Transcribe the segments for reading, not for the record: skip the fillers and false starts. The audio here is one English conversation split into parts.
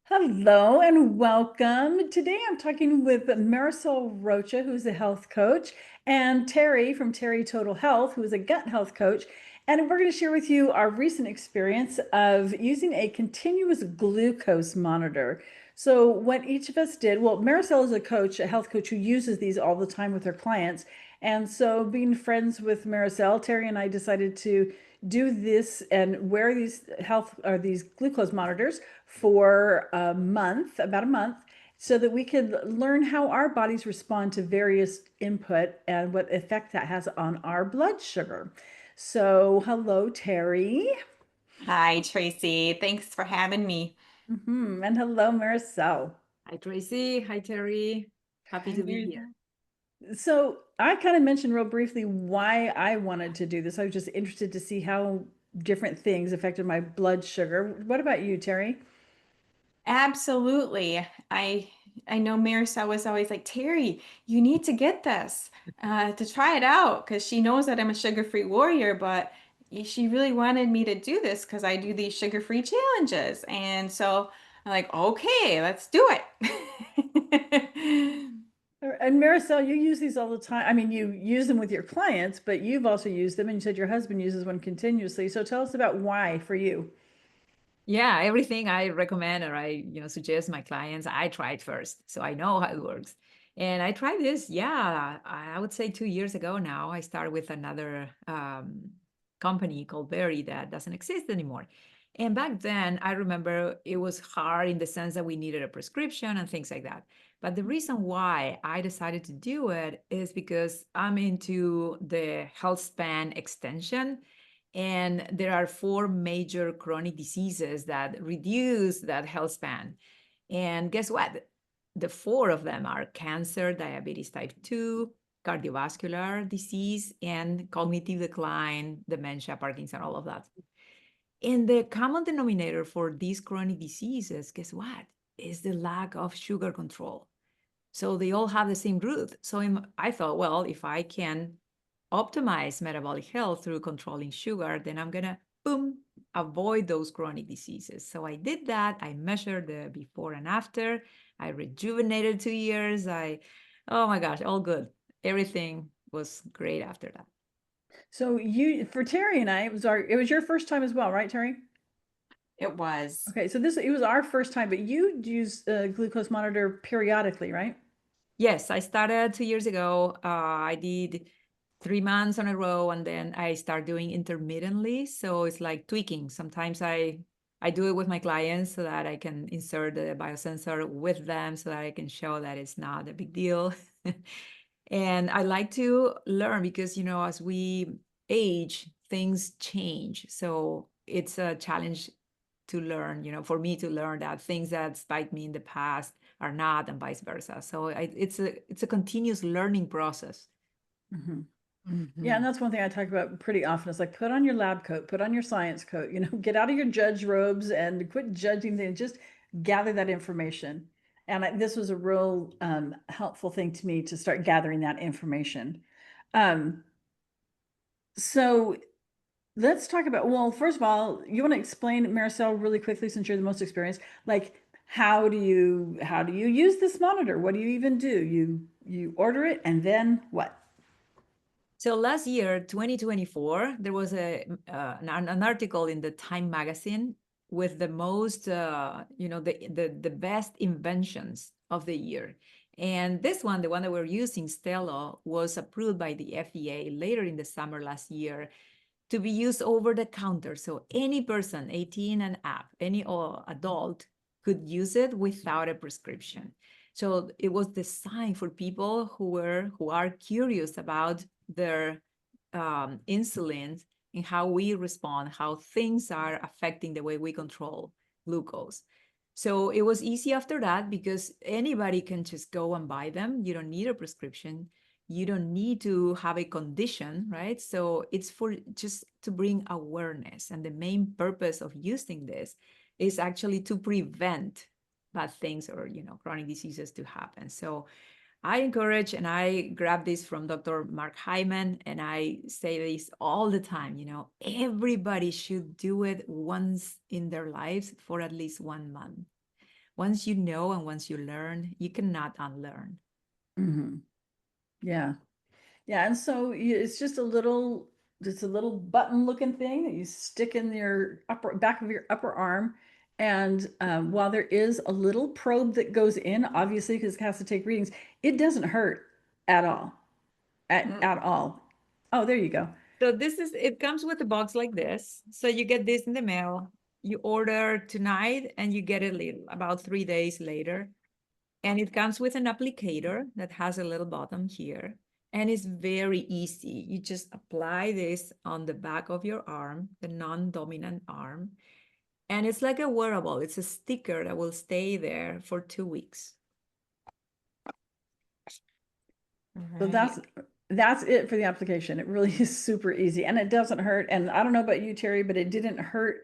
Hello and welcome. Today I'm talking with Maricel Rocha, who's a health coach, and Terry from Terri Total Health, who is a gut health coach. And we're going to share with you our recent experience of using a continuous glucose monitor. So, what each of us did, well, Maricel is a coach, a health coach who uses these all the time with her clients. And so, being friends with Maricel, Terry and I decided to do this and wear these glucose monitors for a month, about a month, so that we could learn how our bodies respond to various input and what effect that has on our blood sugar. So, hello, Terry. Hi, Tracy. Thanks for having me. And hello, Maricel. Hi, Tracy. Hi, Terry. Happy Hi, to be here. Maricel. So, I kind of mentioned real briefly why I wanted to do this. I was just interested to see how different things affected my blood sugar. What about you, Terry? Absolutely. I know Maricel was always like, Terry, you need to get this to try it out because she knows that I'm a sugar-free warrior, but she really wanted me to do this because I do these sugar-free challenges. And so I'm like, okay, let's do it. And Maricel, you use these all the time. I mean, you use them with your clients, but you've also used them, and you said your husband uses one continuously. So tell us about why for you. Yeah, everything I recommend or suggest my clients, I tried first, so I know how it works. And I tried this, yeah, I would say 2 years ago now. I started with another company called Berry that doesn't exist anymore. And back then, I remember it was hard in the sense that we needed a prescription and things like that. But the reason why I decided to do it is because I'm into the health span extension. And there are four major chronic diseases that reduce that health span. And guess what? The four of them are cancer, diabetes type 2, cardiovascular disease, and cognitive decline, dementia, Parkinson, all of that. And the common denominator for these chronic diseases, guess what? Is the lack of sugar control. So they all have the same root. So I thought, well, if I can optimize metabolic health through controlling sugar, then I'm going to, boom, avoid those chronic diseases. So I did that. I measured the before and after. I rejuvenated 2 years. Oh my gosh, all good. Everything was great after that. So you, for Terry and I, it was your first time as well, right, Terry? It was. Okay, so it was our first time, but you use a glucose monitor periodically, right? Yes, I started 2 years ago. I did 3 months on a row, and then I start doing intermittently. So it's like tweaking. Sometimes I do it with my clients so that I can insert the biosensor with them so that I can show that it's not a big deal. And I like to learn because, as we age, things change. So it's a challenge to learn, for me to learn that things that spiked me in the past are not, and vice versa. So it's a continuous learning process. hmm Yeah, and Mhm. that's one thing I talk about pretty often. Is like put on your lab coat, put on your science coat, get out of your judge robes and quit judging things. Just gather that information. And this was a real helpful thing to me to start gathering that information. Um, so let's talk about, well, first of all, you want to explain, Maricel, really quickly, since you're the most experienced, like how do you use this monitor? What do you even do? You order it and then what? So last year, 2024, there was an article in the Time magazine with the most, the best inventions of the year. And this one, the one that we're using, Stelo, was approved by the FDA later in the summer last year to be used over the counter. So any person 18 and up, any adult could use it without a prescription. So it was designed for people who are curious about their insulin and how we respond, how things are affecting the way we control glucose. So it was easy after that because anybody can just go and buy them. You don't need a prescription. You don't need to have a condition, right? So it's for just to bring awareness. And the main purpose of using this is actually to prevent bad things or, chronic diseases to happen. So I encourage, and I grab this from Dr. Mark Hyman, and I say this all the time, everybody should do it once in their lives for at least 1 month. once you know and once you learn, you cannot unlearn. Hmm. Yeah. Yeah. And so it's just a little button looking thing that you stick in your back of your upper arm. And while there is a little probe that goes in, obviously, because it has to take readings, it doesn't hurt at all. At all. Oh, there you go. So it comes with a box like this. So you get this in the mail. You order tonight and you get it about 3 days later. And it comes with an applicator that has a little button here. And it's very easy. You just apply this on the back of your arm, the non-dominant arm. And it's like a wearable. It's a sticker that will stay there for 2 weeks. So Right. that's it for the application. It really is super easy and it doesn't hurt. And I don't know about you, Terry, but it didn't hurt.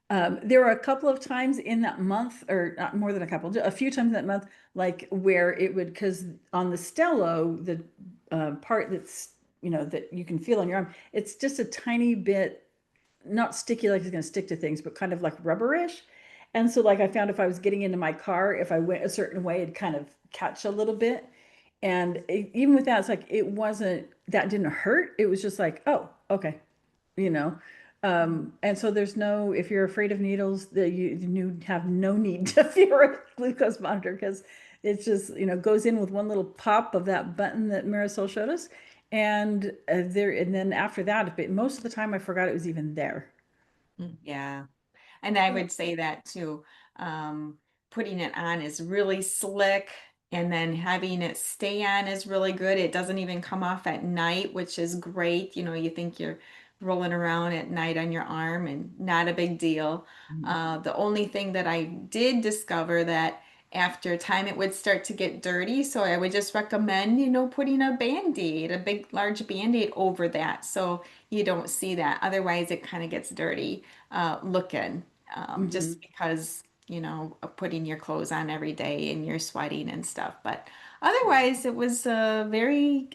There were a couple of times in that month, or not more than a couple, a few times that month, like where it would, because on the Stello, the part that's, that you can feel on your arm, it's just a tiny bit, not sticky like it's going to stick to things, but kind of like rubberish. And so, like, I found if I was getting into my car, if I went a certain way, it'd kind of catch a little bit. And even with that, it's like it wasn't that didn't hurt. It was just like, oh, okay, you know. And so there's no, if you're afraid of needles, that you have no need to fear a glucose monitor because it's just, goes in with one little pop of that button that Marisol showed us. And and then after that, but most of the time I forgot it was even there. Yeah. And I would say that too. Putting it on is really slick, and then having it stay on is really good. It doesn't even come off at night, which is great. You think you're rolling around at night on your arm, and not a big deal. The only thing that I did discover that after time it would start to get dirty, so I would just recommend, putting a band-aid, a big, large band-aid over that, so you don't see that. Otherwise, it kind of gets dirty looking, Hmm. just because, of putting your clothes on every day and you're sweating and stuff. But otherwise, it was very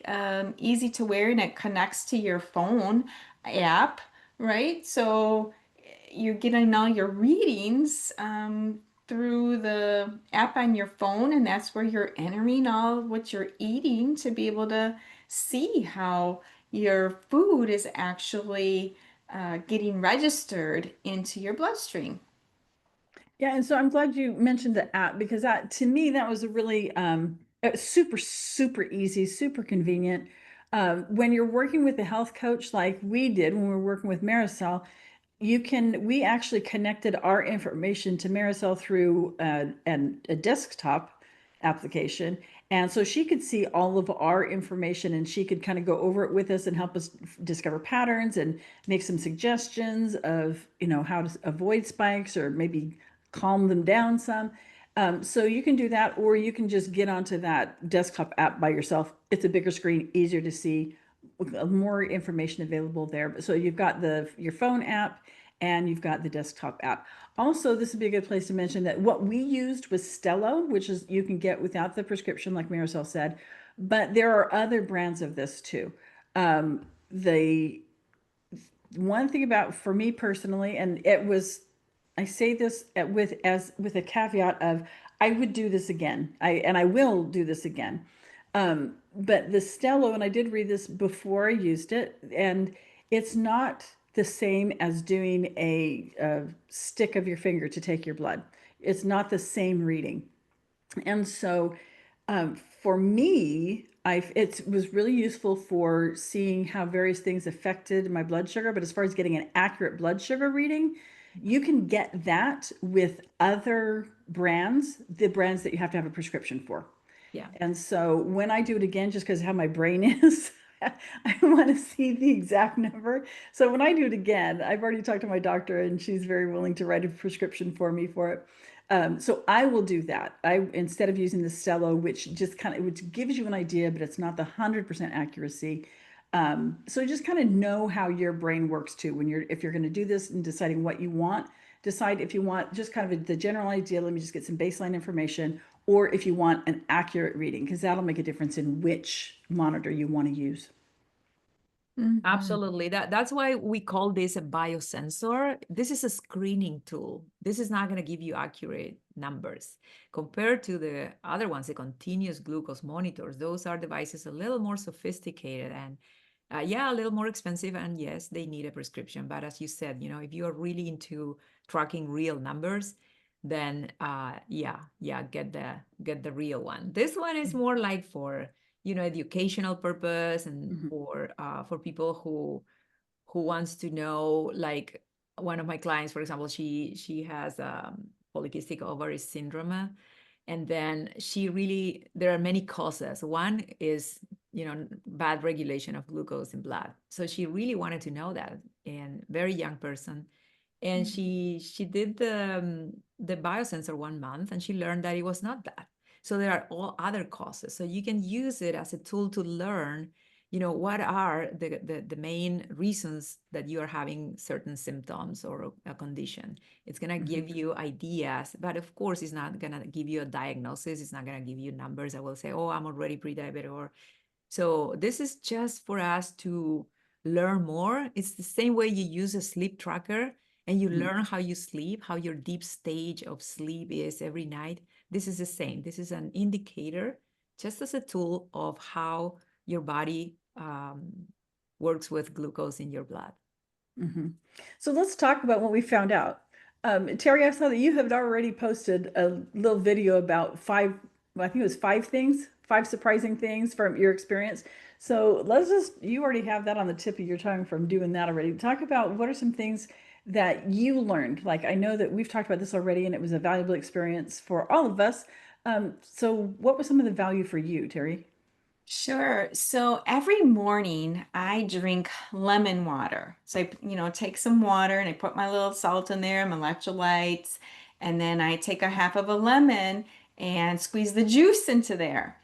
easy to wear, and it connects to your phone app, right? So you're getting all your readings through the app on your phone, and that's where you're entering all what you're eating to be able to see how your food is actually getting registered into your bloodstream. Yeah, and so I'm glad you mentioned the app because that to me that was a really super super easy, super convenient. When you're working with a health coach like we did when we were working with Marisol, we actually connected our information to Marisol through a desktop application. And so she could see all of our information and she could kind of go over it with us and help us discover patterns and make some suggestions of, how to avoid spikes or maybe calm them down some. So you can do that, or you can just get onto that desktop app by yourself. It's a bigger screen, easier to see, more information available there. So you've got your phone app and you've got the desktop app. Also, this would be a good place to mention that what we used was Stello, which is you can get without the prescription, like Marisol said, but there are other brands of this too. The one thing about for me personally, and I say this with a caveat of I would do this again. I will do this again. But the Stello, and I did read this before I used it, and it's not the same as doing a stick of your finger to take your blood. It's not the same reading. And so for me, it was really useful for seeing how various things affected my blood sugar. But as far as getting an accurate blood sugar reading, you can get that with other brands, the brands that you have to have a prescription for. Yeah. And so when I do it again, just because how my brain is, I want to see the exact number. So when I do it again, I've already talked to my doctor and she's very willing to write a prescription for me for it. So I will do that. Instead of using the Stello, which gives you an idea, but it's not the 100% accuracy. So just kind of know how your brain works too. If you're going to do this and deciding what you want, decide if you want just kind of the general idea. Let me just get some baseline information, or if you want an accurate reading, because that'll make a difference in which monitor you want to use. Mhm. Absolutely. That's why we call this a biosensor. This is a screening tool. This is not going to give you accurate numbers compared to the other ones, the continuous glucose monitors. Those are devices a little more sophisticated and yeah, a little more expensive. And yes, they need a prescription. But as you said, if you are really into tracking real numbers, then yeah, get the real one. This one is more like for educational purpose and Mhm. for people who wants to know, like one of my clients, for example, she has polycystic ovary syndrome, and then there are many causes. One is bad regulation of glucose in blood, so she really wanted to know that, and very young person, and she did the biosensor 1 month, and she learned that it was not that. So there are all other causes. So you can use it as a tool to learn, what are the main reasons that you are having certain symptoms or a condition. It's going to give you ideas, but of course, it's not going to give you a diagnosis. It's not going to give you numbers that will say, oh, I'm already pre-diabetic. Or so this is just for us to learn more. It's the same way you use a sleep tracker and you Mhm. learn how you sleep, how your deep stage of sleep is every night. This is the same. This is an indicator, just as a tool of how your body works with glucose in your blood. Mhm. So let's talk about what we found out. Terry, I saw that you have already posted a little video about five, well, I think it was five things, five surprising things from your experience. So you already have that on the tip of your tongue from doing that already. Talk about what are some things that you learned. Like, I know that we've talked about this already and it was a valuable experience for all of us. So what was some of the value for you, Terry? Sure. So every morning I drink lemon water. So take some water and I put my little salt in there, my electrolytes, and then I take a half of a lemon and squeeze the juice into there.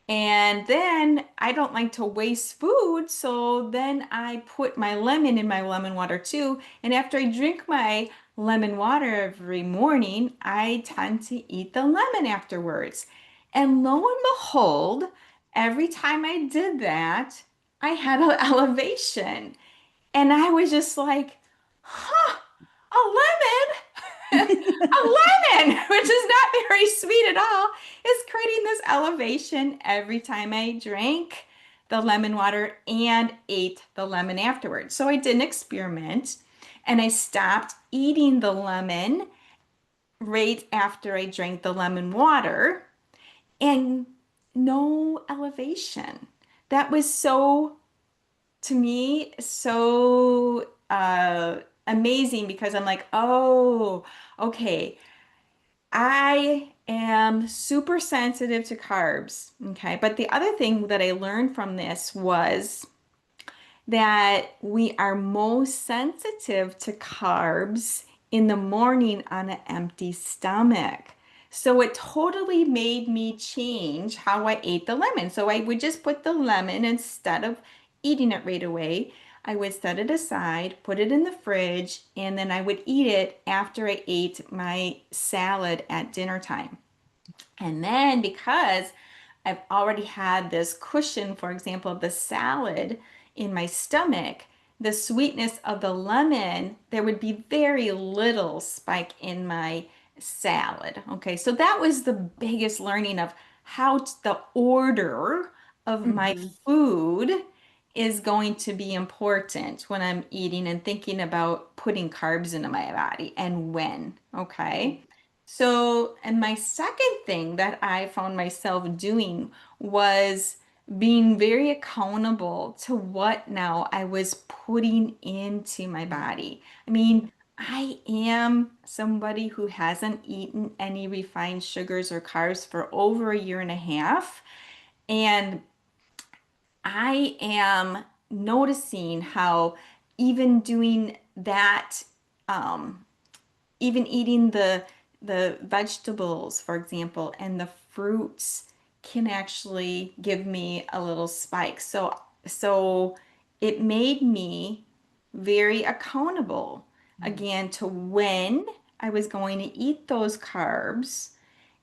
And then I don't like to waste food, so then I put my lemon in my lemon water too. And after I drink my lemon water every morning, I tend to eat the lemon afterwards. And lo and behold, every time I did that, I had an elevation. And I was just like, huh, a lemon, a lemon, which is not very sweet at all, is creating this elevation every time I drank the lemon water and ate the lemon afterwards. So I did an experiment and I stopped eating the lemon right after I drank the lemon water and no elevation. That was so, to me, so amazing because I'm like, oh, okay, I am super sensitive to carbs. Okay. But the other thing that I learned from this was that we are most sensitive to carbs in the morning on an empty stomach. So it totally made me change how I ate the lemon. So I would just put the lemon instead of eating it right away. I would set it aside, put it in the fridge, and then I would eat it after I ate my salad at dinner time. And then because I've already had this cushion, for example, of the salad in my stomach, the sweetness of the lemon, there would be very little spike in my salad. Okay, so that was the biggest learning of the order of my Mhm. food is going to be important when I'm eating and thinking about putting carbs into my body and when. Okay. So, and my second thing that I found myself doing was being very accountable to what now I was putting into my body. I mean, I am somebody who hasn't eaten any refined sugars or carbs for over a year and a half. And I am noticing how even doing that, um, even eating the vegetables, for example, and the fruits can actually give me a little spike. So it made me very accountable again to when I was going to eat those carbs.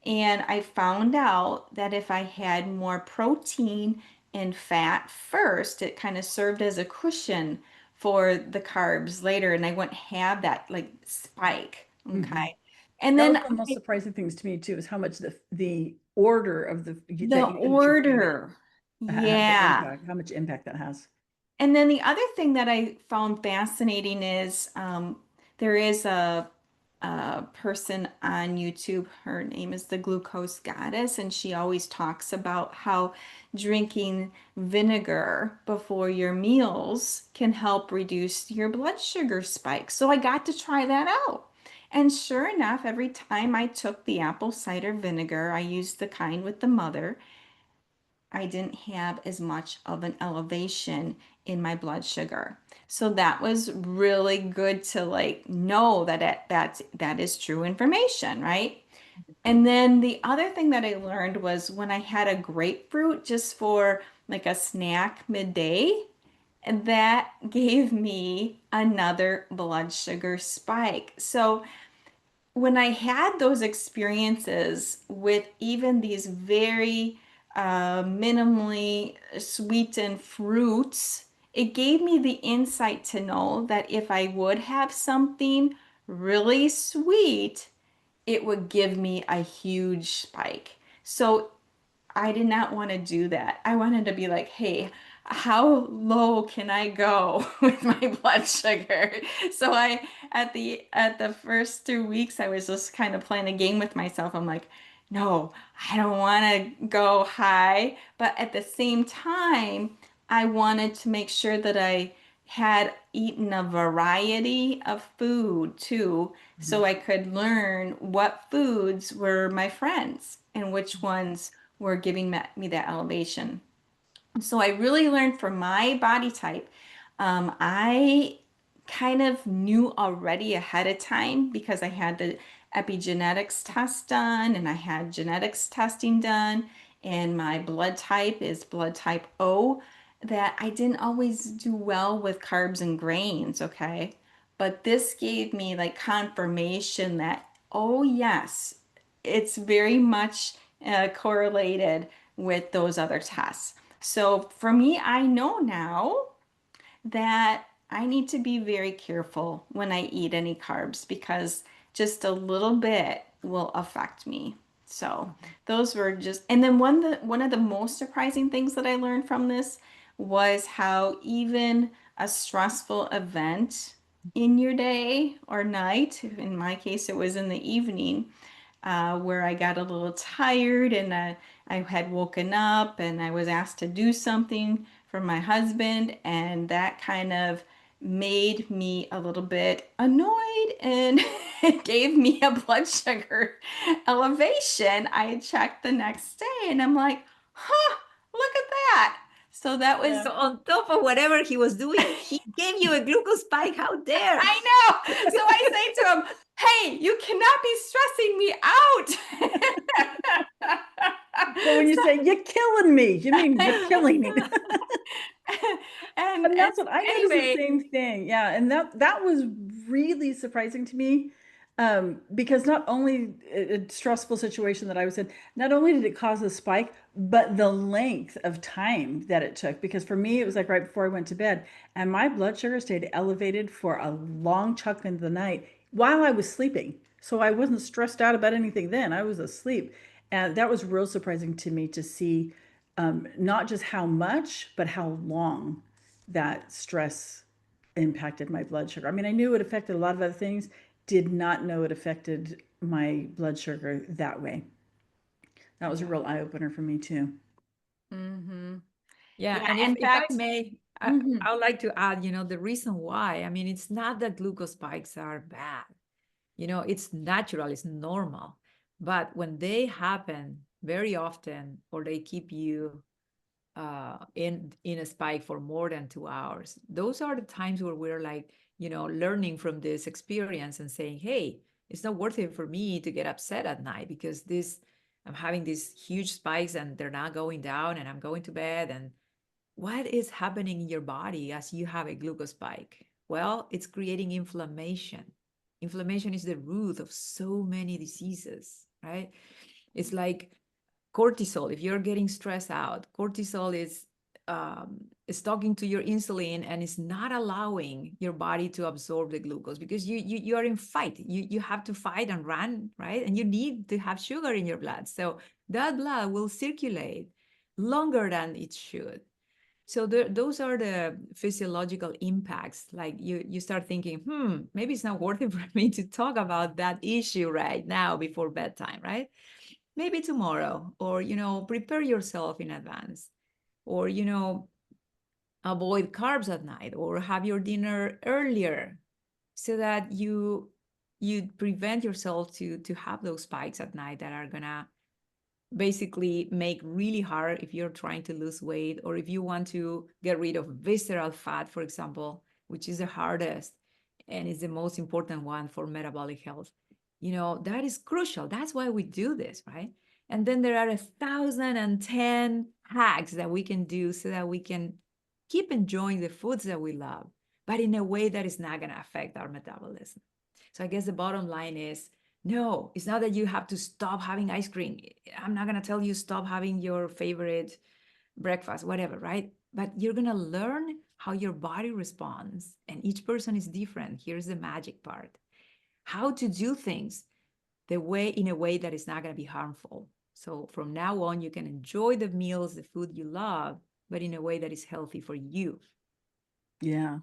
And I found out that if I had more protein in fat first. It kind of served as a cushion for the carbs later, and I wouldn't have that like spike. Mhm. Okay. And That then was one of the most surprising things to me too, is how much the order of the that you that you're doing order. the Yeah. impact, how much impact that has. And then the other thing that I found fascinating is there is a person on YouTube. Her name is the Glucose Goddess, and she always talks about how drinking vinegar before your meals can help reduce your blood sugar spike. So I got to try that out. And sure enough, every time I took the apple cider vinegar, I used the kind with the mother, I didn't have as much of an elevation in my blood sugar. So that was really good to like know that that is true information, right? And then the other thing that I learned was when I had a grapefruit just for like a snack midday, and that gave me another blood sugar spike. So when I had those experiences with even these very minimally sweetened fruits, it gave me the insight to know that if I would have something really sweet, it would give me a huge spike. So I did not want to do that. I wanted to be like, hey, how low can I go with my blood sugar? So at the first 2 weeks, I was just kind of playing a game with myself. I'm like, no, I don't want to go high, but at the same time, I wanted to make sure that I had eaten a variety of food too, Mhm. so I could learn what foods were my friends and which ones were giving me that elevation. So I really learned from my body type. I kind of knew already ahead of time because I had the epigenetics test done and I had genetics testing done, and my blood type is blood type O, that I didn't always do well with carbs and grains, okay? But this gave me like confirmation that, oh, yes, it's very much correlated with those other tests. So for me, I know now that I need to be very careful when I eat any carbs because just a little bit will affect me. So those were just, and then one of the most surprising things that I learned from this was how even a stressful event in your day or night, in my case, it was in the evening, where I got a little tired and I had woken up and I was asked to do something for my husband, and that kind of made me a little bit annoyed and it gave me a blood sugar elevation. I checked the next day and I'm like, huh, look at that. So that was Yeah. So on top of whatever he was doing, he gave you a glucose spike. How dare! I know. So I say to him, hey, you cannot be stressing me out. Well, when you So, say you're killing me, you mean you're killing me. and And that's what I noticed, the anyway, same thing. Yeah, and that was really surprising to me, because not only a stressful situation that I was in, not only did it cause a spike, but the length of time that it took. Because for me, it was like right before I went to bed, and my blood sugar stayed elevated for a long chunk into the night while I was sleeping. So I wasn't stressed out about anything then. I was asleep, and that was real surprising to me to see, not just how much, but how long that stress impacted my blood sugar. I mean, I knew it affected a lot of other things, did not know it affected my blood sugar that way. That was a Yeah. real eye opener for me too. Mm-hmm. Yeah, yeah, and in if I fact, may, Mhm. I would like to add, the reason why. I mean, it's not that glucose spikes are bad. It's natural, it's normal. But when they happen very often, or they keep you in a spike for more than 2 hours, those are the times where we're like, learning from this experience and saying, hey, it's not worth it for me to get upset at night because I'm having these huge spikes and they're not going down and I'm going to bed. And what is happening in your body as you have a glucose spike? Well, it's creating inflammation. Inflammation is the root of so many diseases, right? It's like cortisol. If you're getting stressed out, cortisol is is talking to your insulin and is not allowing your body to absorb the glucose because you are in fight. You have to fight and run, right? And you need to have sugar in your blood. So that blood will circulate longer than it should. So those are the physiological impacts. Like you start thinking, maybe it's not worth it for me to talk about that issue right now before bedtime, right? Maybe tomorrow, or prepare yourself in advance, or avoid carbs at night, or have your dinner earlier so that you prevent yourself to have those spikes at night that are gonna basically make really hard if you're trying to lose weight, or if you want to get rid of visceral fat, for example, which is the hardest and is the most important one for metabolic health. That is crucial. That's why we do this, right? And then there are 1,010 hacks that we can do so that we can keep enjoying the foods that we love, but in a way that is not going to affect our metabolism. So I guess the bottom line is, no, it's not that you have to stop having ice cream. I'm not going to tell you stop having your favorite breakfast, whatever, right? But you're going to learn how your body responds, and each person is different. Here's the magic part. How to do things in a way that is not going to be harmful. So from now on, you can enjoy the meals, the food you love, but in a way that is healthy for you. Yeah.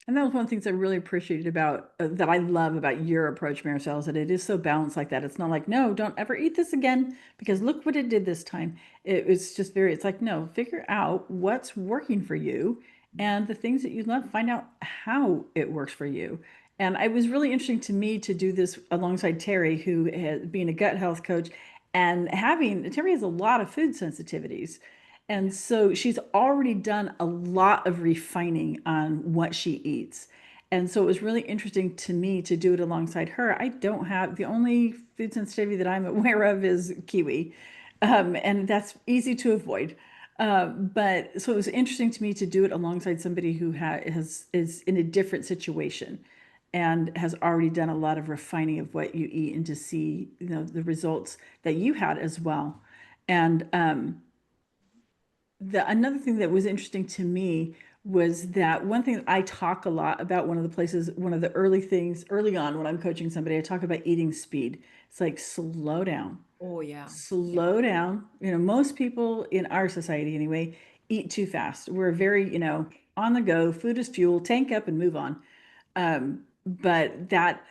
And that was one of the things I really appreciated about that I love about your approach, Maricel, is that it is so balanced like that. It's not like, no, don't ever eat this again because look what it did this time. It's just it's like, no, figure out what's working for you and the things that you love, find out how it works for you. And it was really interesting to me to do this alongside Terri, who has being a gut health coach and Terri has a lot of food sensitivities. And so she's already done a lot of refining on what she eats. And so it was really interesting to me to do it alongside her. I don't have the only food sensitivity that I'm aware of is kiwi. And that's easy to avoid. But so it was interesting to me to do it alongside somebody who is in a different situation and has already done a lot of refining of what you eat and to see, the results that you had as well. And another thing that was interesting to me was that one thing I talk a lot about, one of the early things early on when I'm coaching somebody, I talk about eating speed. It's like slow down. Oh, yeah. Slow down. Most people in our society anyway eat too fast. We're very, on the go, food is fuel, tank up and move on. But that,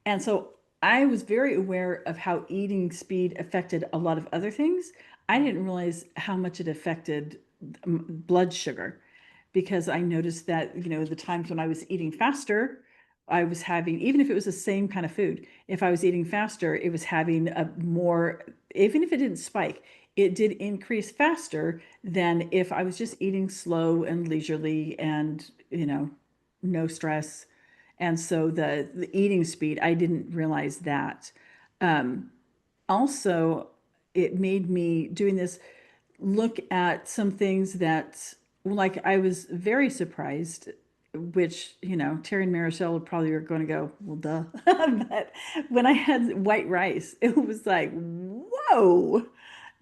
and so I was very aware of how eating speed affected a lot of other things. I didn't realize how much it affected blood sugar because I noticed that, the times when I was eating faster, I was having, even if it was the same kind of food, if I was eating faster, it was having a more, even if it didn't spike, it did increase faster than if I was just eating slow and leisurely and, no stress. And so the eating speed, I didn't realize that. Um, Also, it made me doing this look at some things that, like, I was very surprised, which, Terry and Maricel probably are going to go, well, duh. But when I had white rice, it was like, whoa.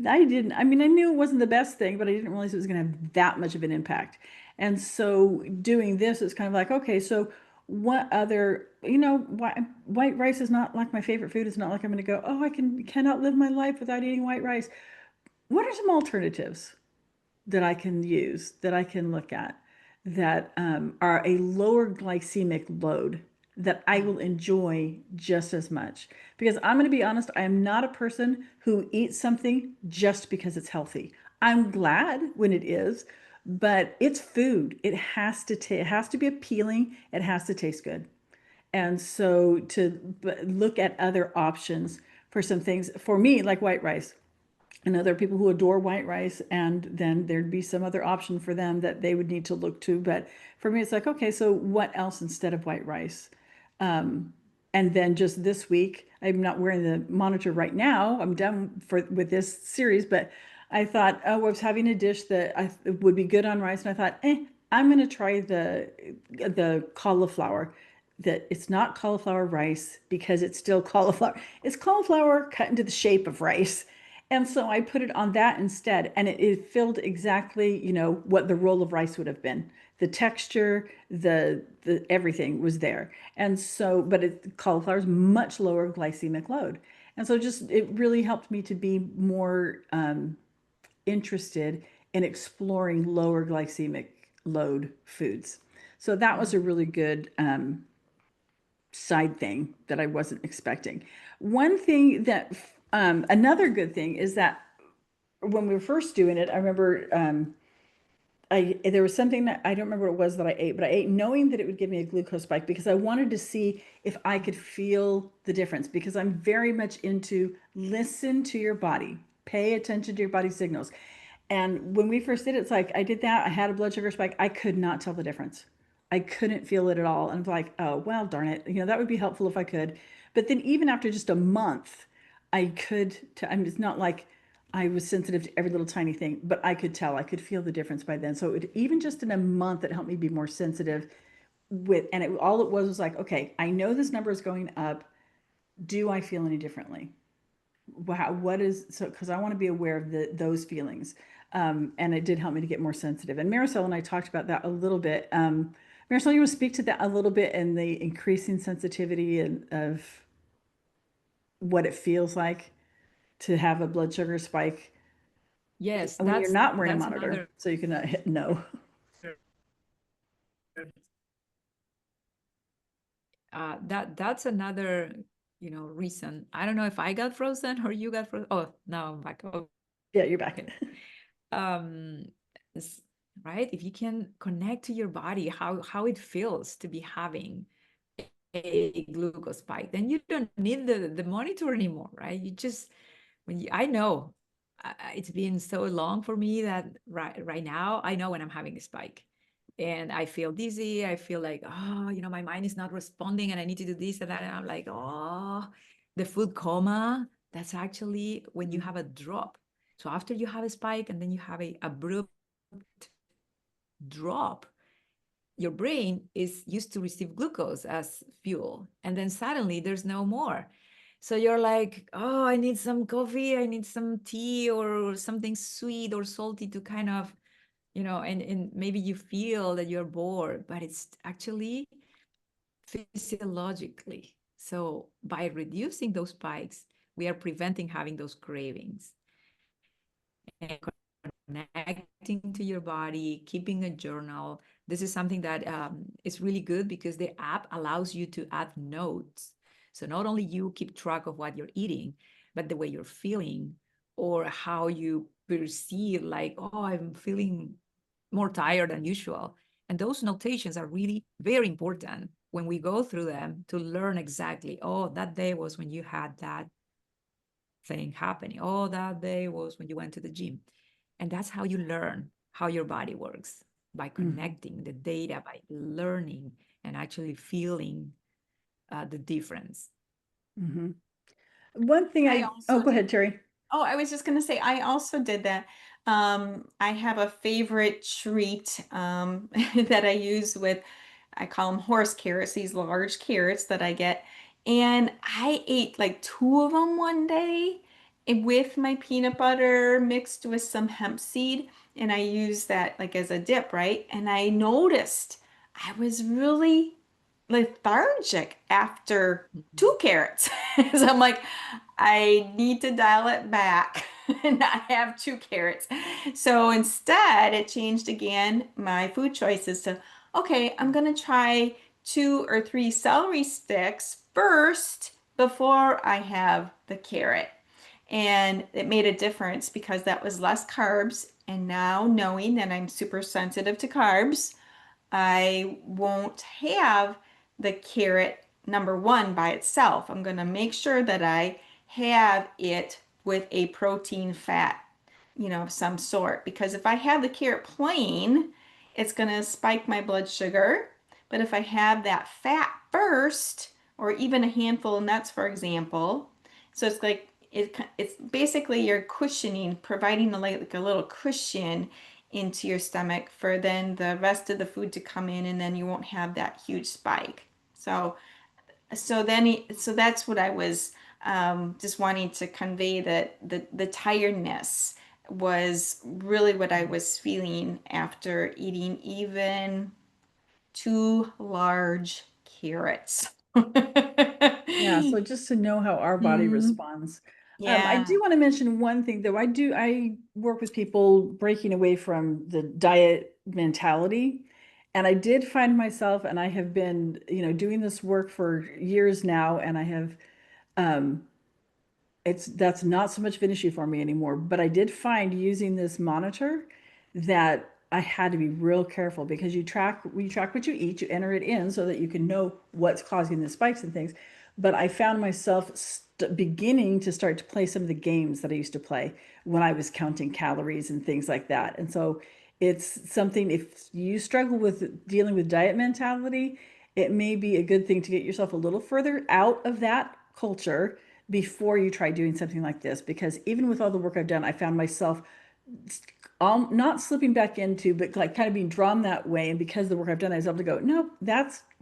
I mean, I knew it wasn't the best thing, but I didn't realize it was going to have that much of an impact. And so doing this is kind of like, okay, so what other, white rice is not like my favorite food. It's not like I'm going to go, oh, cannot live my life without eating white rice. What are some alternatives that I can use, that I can look at, that are a lower glycemic load that I will enjoy just as much? Because I'm going to be honest, I am not a person who eats something just because it's healthy. I'm glad when it is, but it's food. It has to be appealing. It has to taste good. And so to look at other options for some things, for me, like white rice. I know there are people who adore white rice, and then there'd be some other option for them that they would need to look to. But for me, it's like, okay, so what else instead of white rice? And then just this week, I'm not wearing the monitor right now. I'm done with this series, but I thought, oh, I was having a dish that would be good on rice, and I thought, I'm going to try the cauliflower. That it's not cauliflower rice because it's still cauliflower. It's cauliflower cut into the shape of rice, And so I put it on that instead, and it filled exactly, what the roll of rice would have been. The texture, the everything was there. And so, but cauliflower is much lower glycemic load. And so just it really helped me to be more interested in exploring lower glycemic load foods. So that was Yeah. a really good side thing that I wasn't expecting. One thing that, another good thing is that when we were first doing it, I remember there was something that I don't remember what it was that I ate, but I ate knowing that it would give me a glucose spike because I wanted to see if I could feel the difference because I'm very much into listen to your body, pay attention to your body signals. And when we first did it, it's like I did that, I had a blood sugar spike, I could not tell the difference. I couldn't feel it at all. And I'm like, oh, well, darn it. That would be helpful if I could. But then even after just a month, I could, I mean, it's not like I was sensitive to every little tiny thing, but I could tell, I could feel the difference by then. So even just in a month, it helped me be more sensitive and all it was like, okay, I know this number is going up. Do I feel any differently? What is, so, because I want to be aware of those feelings. And it did help me to get more sensitive. And Maricel and I talked about that a little bit. Maricel, you want to speak to that a little bit and the increasing sensitivity of what it feels like to have a blood sugar spike Yes, when you're not wearing a that's monitor, another so you can hit no. that's another, reason. I don't know if I got frozen or you got frozen. Oh, now I'm back. Yeah, you're back. Okay. Um, right? If you can connect to your body, how it feels to be having a glucose spike, then you don't need the monitor anymore, right? You just I know it's been so long for me that right now I know when I'm having a spike and I feel dizzy. I feel like, oh, my mind is not responding and I need to do this and that. And I'm like, oh, the food coma, that's actually when you have a drop. So after you have a spike and then you have a abrupt drop, your brain is used to receive glucose as fuel. And then suddenly there's no more. So you're like, oh, I need some coffee, I need some tea or something sweet or salty to kind of, and maybe you feel that you're bored, but it's actually physiologically. So by reducing those spikes, we are preventing having those cravings and connecting to your body, keeping a journal. This is something that is really good because the app allows you to add notes. So not only you keep track of what you're eating, but the way you're feeling or how you perceive, like, oh, I'm feeling more tired than usual. And those notations are really very important when we go through them to learn exactly, oh, that day was when you had that thing happening. Oh, that day was when you went to the gym. And that's how you learn how your body works, by Mm-hmm. connecting the data, by learning and actually feeling the difference. Mm-hmm. One thing I oh, also go did. ahead, Terry. Oh, I was just going to say, I also did that. I have a favorite treat that I use with, I call them horse carrots, these large carrots that I get. And I ate like two of them one day with my peanut butter mixed with some hemp seed. And I used that like as a dip, right? And I noticed I was really lethargic after Mhm. two carrots. So I'm like, I need to dial it back and not have two carrots. So instead, it changed again my food choices to, okay, I'm going to try two or three celery sticks first before I have the carrot. And it made a difference because that was less carbs. And now knowing that I'm super sensitive to carbs, I won't have the carrot number one by itself. I'm going to make sure that I have it with a protein fat, of some sort. Because if I have the carrot plain, it's going to spike my blood sugar. But if I have that fat first, or even a handful of nuts, for example, so it's like it's basically you're cushioning, providing like a little cushion into your stomach for then the rest of the food to come in, and then you won't have that huge spike. So that's what I was just wanting to convey that the tiredness was really what I was feeling after eating even 2 large carrots. Yeah, so just to know how our body Mhm. responds. I Yeah. do want to mention one thing though. I work with people breaking away from the diet mentality. And I did find myself, and I have been, doing this work for years now, and I have um that's not so much of an issue for me anymore. But I did find using this monitor that I had to be real careful because you track what you eat, you enter it in so that you can know what's causing the spikes and things. But I found myself beginning to start to play some of the games that I used to play when I was counting calories and things like that. And so it's something, if you struggle with dealing with diet mentality, it may be a good thing to get yourself a little further out of that culture before you try doing something like this. Because even with all the work I've done, I found myself not slipping back into, but like kind of being drawn that way. And because of the work I've done, I was able to go, no,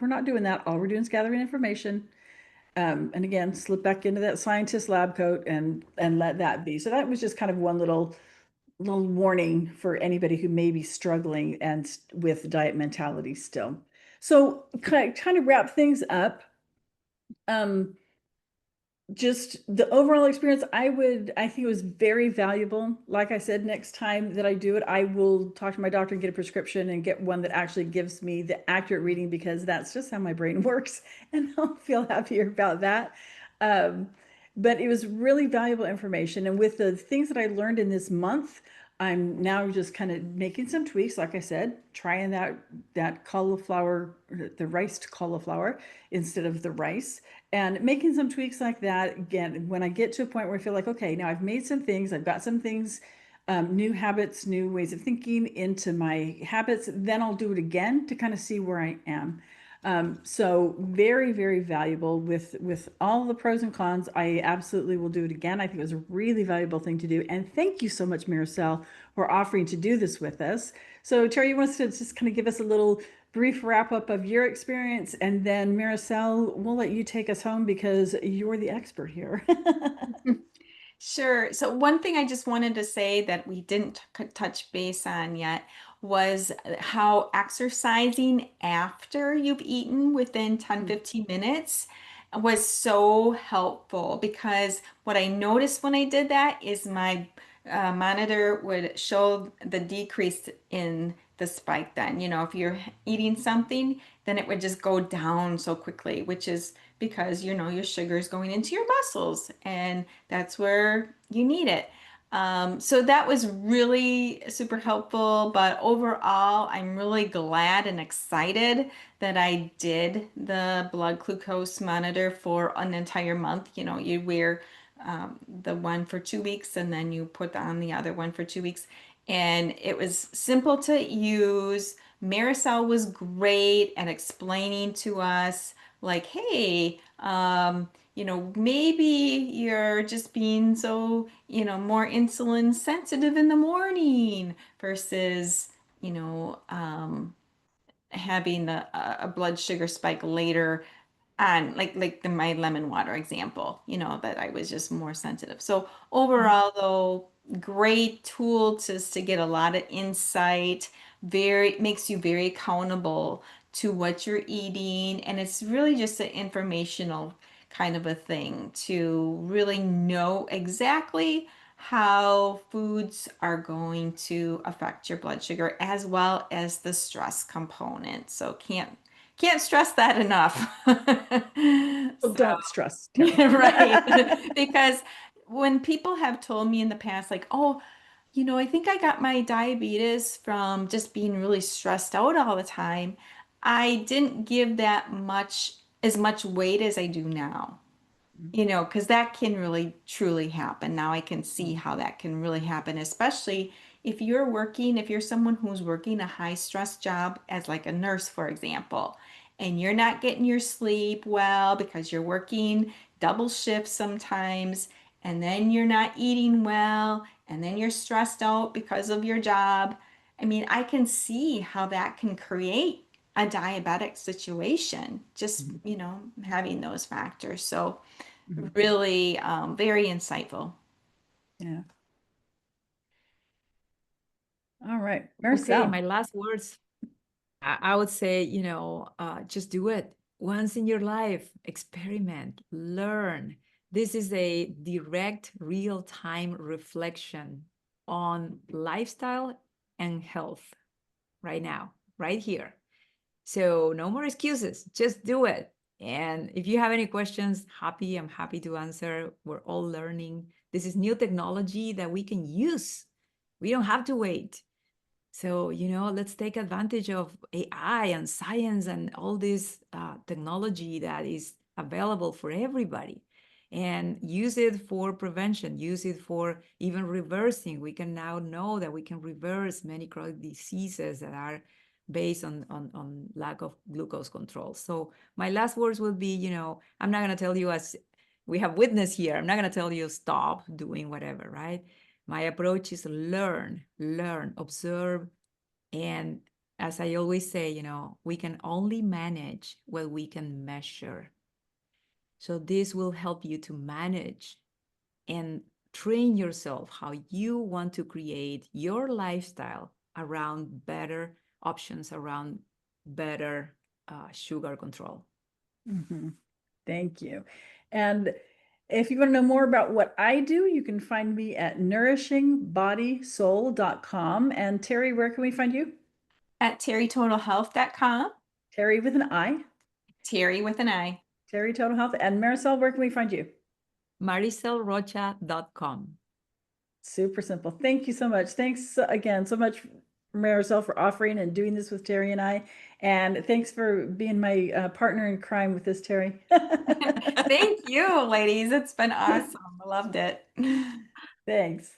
we're not doing that. All we're doing is gathering information. And again, slip back into that scientist lab coat and let that be. So that was just kind of one little warning for anybody who may be struggling and with diet mentality still. So kind of wrap things up. Um, just the overall experience, I think it was very valuable. Like I said, next time that I do it, I will talk to my doctor and get a prescription and get one that actually gives me the accurate reading, because that's just how my brain works, and I'll feel happier about that. Um, but it was really valuable information. And with the things that I learned in this month, I'm now just kind of making some tweaks. Like I said, trying that cauliflower, the riced cauliflower instead of the rice, and making some tweaks like that. Again, when I get to a point where I feel like, okay, now I've made some things, I've got some things, new habits, new ways of thinking into my habits, then I'll do it again to kind of see where I am. So very, very valuable with all the pros and cons. I absolutely will do it again. I think it was a really valuable thing to do. And thank you so much, Maricel, for offering to do this with us. So Terri, you want us to just kind of give us a little brief wrap up of your experience, and then Maricel, we'll let you take us home because you're the expert here. Sure. So one thing I just wanted to say that we didn't touch base on yet was how exercising after you've eaten within 10, 15 minutes was so helpful, because what I noticed when I did that is my monitor would show the decrease in the spike then. If you're eating something, then it would just go down so quickly, which is because your sugar is going into your muscles, and that's where you need it. So that was really super helpful. But overall, I'm really glad and excited that I did the blood glucose monitor for an entire month. You wear the one for 2 weeks, and then you put on the other one for 2 weeks. And it was simple to use. Maricel was great at explaining to us, like, hey, maybe you're just being so, more insulin sensitive in the morning versus, you know, um, having a blood sugar spike later on, like my lemon water example, that I was just more sensitive. So overall, though, great tool to get a lot of insight. Very makes you very accountable to what you're eating, and it's really just an informational kind of a thing to really know exactly how foods are going to affect your blood sugar, as well as the stress component. So can't stress that enough. So So, don't stress, Terri. yeah, right. Because when people have told me in the past, like, oh, I think I got my diabetes from just being really stressed out all the time, I didn't give that as much weight as I do now. Because that can really truly happen. Now I can see how that can really happen, especially if you're someone who's working a high stress job as like a nurse, for example, and you're not getting your sleep well because you're working double shifts sometimes, and then you're not eating well, and then you're stressed out because of your job. I mean, I can see how that can create a diabetic situation, just, having those factors. So, Mhm. really very insightful. Yeah. All right, Okay, Maricel. my last words, I would say, just do it once in your life, experiment, learn. This is a direct, real-time reflection on lifestyle and health right now, right here. So no more excuses, just do it. And if you have any questions, I'm happy to answer. We're all learning. This is new technology that we can use. We don't have to wait. So, let's take advantage of AI and science and all this technology that is available for everybody and use it for prevention, use it for even reversing. We can now know that we can reverse many chronic diseases that are based on lack of glucose control. So my last words will be, I'm not going to tell you, as we have witness here, I'm not going to tell you stop doing whatever, right? My approach is learn, observe. And as I always say, we can only manage what we can measure. So this will help you to manage and train yourself how you want to create your lifestyle around better options, around better sugar control. Mhm. Thank you. And if you want to know more about what I do, you can find me at nourishingbodysoul.com. And Terri, where can we find you? At terrytotalhealth.com, Terri with an I. Terri with an I. Terri Total Health. And Maricel, where can we find you? MaricelRocha.com. Super simple. Thank you so much. Thanks again so much, Maricel, for offering and doing this with Terri and I. And thanks for being my partner in crime with this, Terri. Thank you, ladies. It's been awesome. I loved it. Thanks.